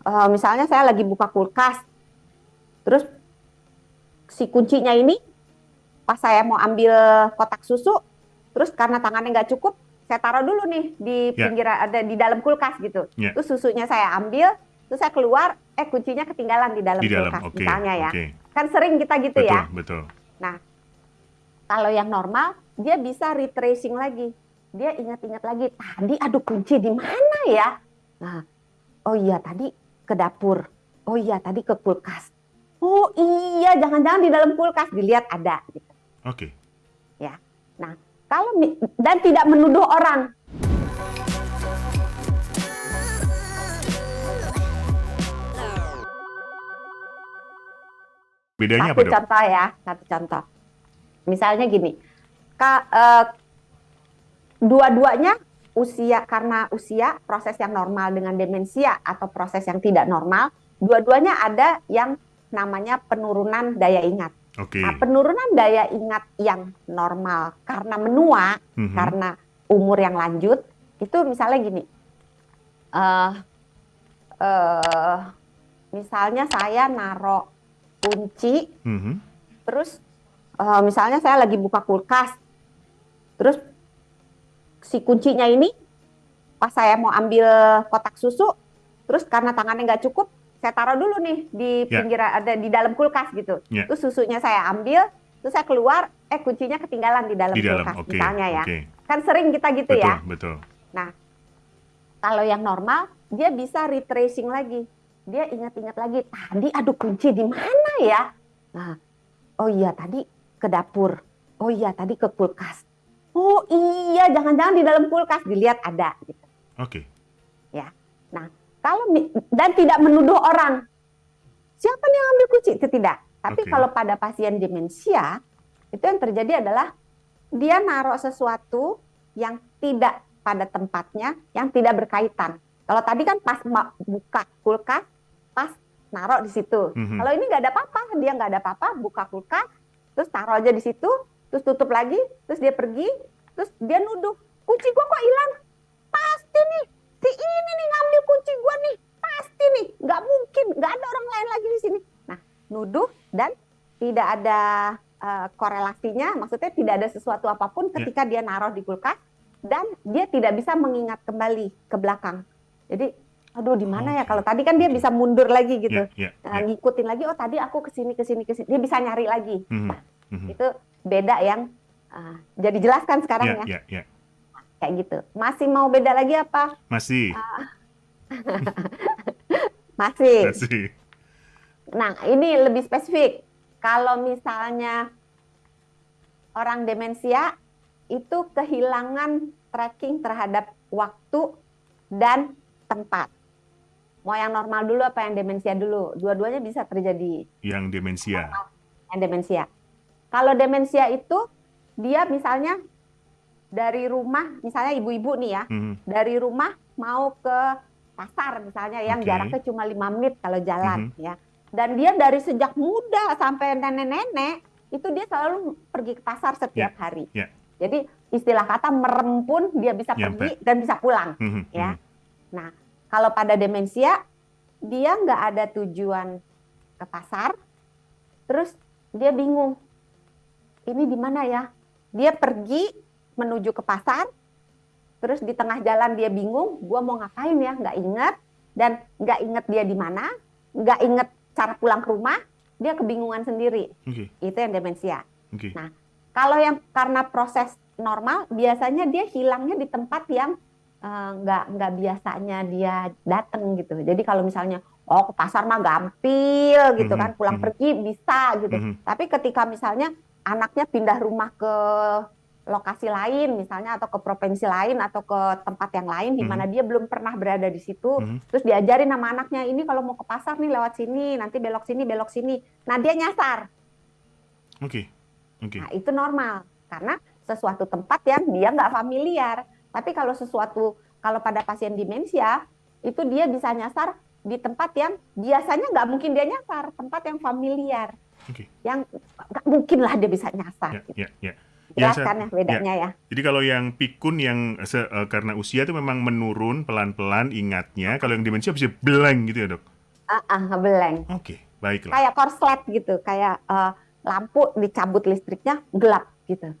misalnya saya lagi buka kulkas, terus si kuncinya ini pas saya mau ambil kotak susu, terus karena tangannya nggak cukup, saya taruh dulu nih di Ya, pinggir ada di dalam kulkas gitu. ya. Terus susunya saya ambil, terus saya keluar, kuncinya ketinggalan di Di dalam dalam. kulkas Oke, misalnya ya. oke. Kan sering kita gitu Betul, ya. betul. Nah, kalau yang normal dia bisa retracing lagi. Dia ingat-ingat lagi, tadi aduh kunci di mana ya? Nah, oh iya tadi ke dapur. Oh iya tadi ke kulkas. Oh iya, jangan-jangan di dalam kulkas dilihat ada gitu Oke. ya. Nah, dan tidak menuduh orang. Bedanya apa, Satu Dok? contoh ya, satu contoh. Misalnya gini, dua-duanya karena usia proses yang normal dengan demensia atau proses yang tidak normal, dua-duanya ada yang namanya penurunan daya ingat. Nah, Oke. penurunan daya ingat yang normal karena menua, Mhm, karena umur yang lanjut, itu misalnya gini, eh eh, misalnya saya naruh kunci, mhm. terus misalnya saya lagi buka kulkas, terus si kuncinya ini pas saya mau ambil kotak susu, terus karena tangannya nggak cukup, saya taruh dulu nih di Ya, pinggir ada di dalam kulkas gitu. ya. Terus susunya saya ambil, terus saya keluar, kuncinya ketinggalan di Di dalam dalam. kulkas Oke, misalnya ya. oke. Kan sering kita gitu Betul, ya. betul. Nah, kalau yang normal dia bisa retracing lagi. Dia ingat-ingat lagi, tadi aduh kunci di mana ya? Nah, oh iya tadi ke dapur. Oh iya tadi ke kulkas. Oh iya, jangan-jangan di dalam kulkas dilihat ada gitu Oke, ya. Nah, dan tidak menuduh orang. Siapa nih yang ambil kunci? Itu tidak. Tapi oke. kalau pada pasien demensia, itu yang terjadi adalah dia naruh sesuatu yang tidak pada tempatnya, yang tidak berkaitan. Kalau tadi kan pas buka kulkas, pas naruh di situ. Mhm. Kalau ini nggak ada apa-apa, dia nggak ada apa-apa, buka kulkas, terus taruh aja di situ, terus tutup lagi, terus dia pergi, terus dia nuduh, kunci gua kok hilang? Pasti nih, si ini nih ngambil kunci gua nih, pasti nih, nggak mungkin, nggak ada orang lain lagi di sini. Nah, nuduh dan tidak ada korelasinya, maksudnya tidak ada sesuatu apapun Ya, ketika dia naruh di kulkas dan dia tidak bisa mengingat kembali ke belakang. Jadi, aduh di mana ya? oke, Kalau tadi kan dia oke. bisa mundur lagi Ya, gitu, ya, ya. ngikutin lagi. Oh tadi aku kesini kesini kesini, dia bisa nyari lagi. Mhm, Nah, mhm. itu beda yang jadi jelaskan sekarang Ya, ya, ya, ya. kayak gitu. Masih mau beda lagi apa? Masih, Masih. masih. Nah, ini lebih spesifik. Kalau misalnya orang demensia itu kehilangan tracking terhadap waktu dan tempat. Mau yang normal dulu apa yang demensia dulu? Dua-duanya bisa terjadi. Yang demensia. Yang demensia. Kalau demensia itu dia misalnya dari rumah, misalnya ibu-ibu nih ya, Mhm. dari rumah mau ke pasar misalnya yang Oke. jaraknya cuma 5 menit kalau jalan Mhm. ya. Dan dia dari sejak muda sampai nenek-nenek itu dia selalu pergi ke pasar Ya, setiap hari. ya. Jadi istilah kata merem pun dia bisa Nyampe. pergi dan bisa pulang Mhm, mhm. ya. Nah, kalau pada demensia dia nggak ada tujuan ke pasar, terus dia bingung, ini di mana ya? Dia pergi menuju ke pasar, terus di tengah jalan dia bingung, gua mau ngapain ya? Nggak inget, dan nggak inget dia di mana, nggak inget cara pulang ke rumah, dia kebingungan sendiri. Oke, Itu yang demensia. oke. Nah, kalau yang karena proses normal, biasanya dia hilangnya di tempat yang nggak biasanya dia datang gitu. Jadi kalau misalnya, oh ke pasar mah gampil gitu Mhm, kan, pulang mhm, pergi bisa gitu. mhm, Tapi ketika misalnya anaknya pindah rumah ke lokasi lain misalnya atau ke provinsi lain atau ke tempat yang lain di mhm, mana dia belum pernah berada di situ, mhm. terus diajarin sama anaknya ini kalau mau ke pasar nih lewat sini, nanti belok sini, belok sini. Nah, dia nyasar. Oke, oke. Nah, itu normal karena sesuatu tempat yang dia nggak familiar. Tapi kalau pada pasien demensia, itu dia bisa nyasar di tempat yang biasanya nggak mungkin dia nyasar, tempat yang familiar, Oke. yang nggak mungkin lah dia bisa nyasar. Ya, ya, ya. Yang Jelas saya, kan ya ya. bedanya ya? Jadi kalau yang pikun yang karena usia itu memang menurun pelan-pelan ingatnya. Kalau yang demensia bisa blank gitu ya, Dok? ngeblank. Oke, baiklah. Kayak korslet gitu, kayak lampu dicabut listriknya gelap gitu.